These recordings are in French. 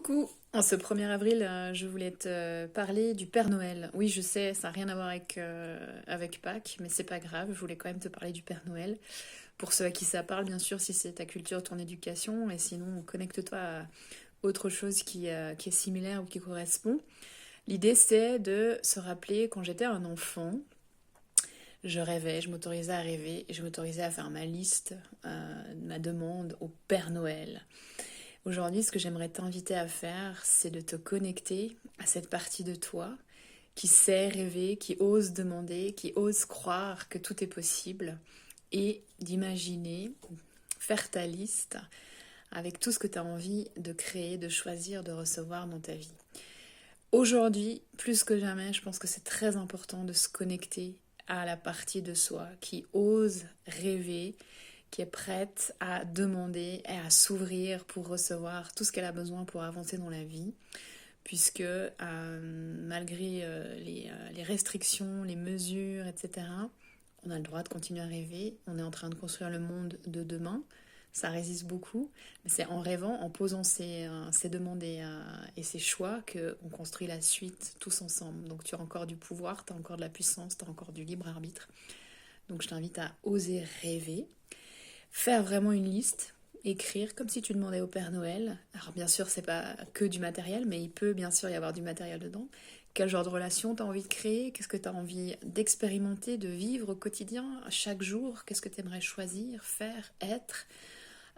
Coucou! En ce 1er avril, je voulais te parler du Père Noël. Oui, je sais, ça n'a rien à voir avec Pâques, mais c'est pas grave, je voulais quand même te parler du Père Noël. Pour ceux à qui ça parle, bien sûr, si c'est ta culture, ton éducation, et sinon, connecte-toi à autre chose qui est similaire ou qui correspond. L'idée, c'est de se rappeler quand j'étais un enfant, je rêvais, je m'autorisais à rêver, et je m'autorisais à faire ma liste, ma demande au Père Noël. Aujourd'hui, ce que j'aimerais t'inviter à faire, c'est de te connecter à cette partie de toi qui sait rêver, qui ose demander, qui ose croire que tout est possible et d'imaginer, faire ta liste avec tout ce que tu as envie de créer, de choisir, de recevoir dans ta vie. Aujourd'hui, plus que jamais, je pense que c'est très important de se connecter à la partie de soi qui ose rêver, qui est prête à demander et à s'ouvrir pour recevoir tout ce qu'elle a besoin pour avancer dans la vie, puisque malgré les restrictions, les mesures, etc., on a le droit de continuer à rêver, on est en train de construire le monde de demain, ça résiste beaucoup, mais c'est en rêvant, en posant ses demandes et ses choix qu'on construit la suite tous ensemble. Donc tu as encore du pouvoir, tu as encore de la puissance, tu as encore du libre arbitre. Donc je t'invite à oser rêver, faire vraiment une liste, écrire comme si tu demandais au Père Noël. Alors bien sûr, c'est pas que du matériel, mais il peut bien sûr y avoir du matériel dedans. Quel genre de relation tu as envie de créer? Qu'est-ce que tu as envie d'expérimenter, de vivre au quotidien, chaque jour? Qu'est-ce que tu aimerais choisir, faire, être?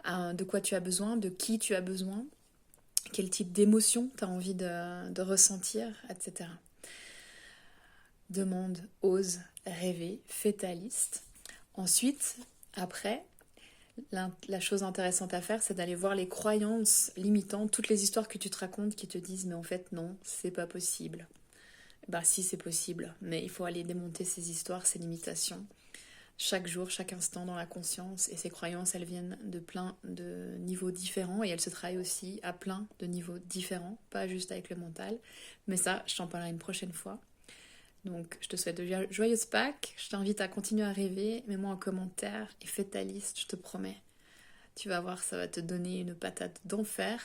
De quoi tu as besoin? De qui tu as besoin? Quel type d'émotion tu as envie de ressentir, etc. Demande, ose, rêver, fais ta liste. Ensuite, après, la chose intéressante à faire, c'est d'aller voir les croyances limitantes, toutes les histoires que tu te racontes qui te disent mais en fait non, c'est pas possible. Bah si, c'est possible, mais il faut aller démonter ces histoires, ces limitations, chaque jour, chaque instant dans la conscience. Et ces croyances, elles viennent de plein de niveaux différents et elles se travaillent aussi à plein de niveaux différents, pas juste avec le mental. Mais ça, je t'en parlerai une prochaine fois. Donc, je te souhaite de joyeuses Pâques. Je t'invite à continuer à rêver. Mets-moi en commentaire et fais ta liste, je te promets. Tu vas voir, ça va te donner une patate d'enfer.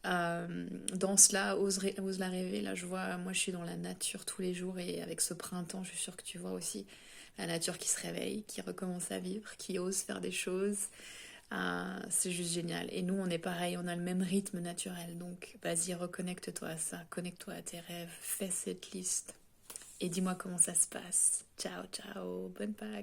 Dans cela, ose la rêver. Là, je vois, moi, je suis dans la nature tous les jours et avec ce printemps, je suis sûre que tu vois aussi la nature qui se réveille, qui recommence à vivre, qui ose faire des choses. C'est juste génial. Et nous, on est pareil, on a le même rythme naturel. Donc, vas-y, reconnecte-toi à ça, connecte-toi à tes rêves, fais cette liste. Et dis-moi comment ça se passe. Ciao, ciao, bonne Pâques.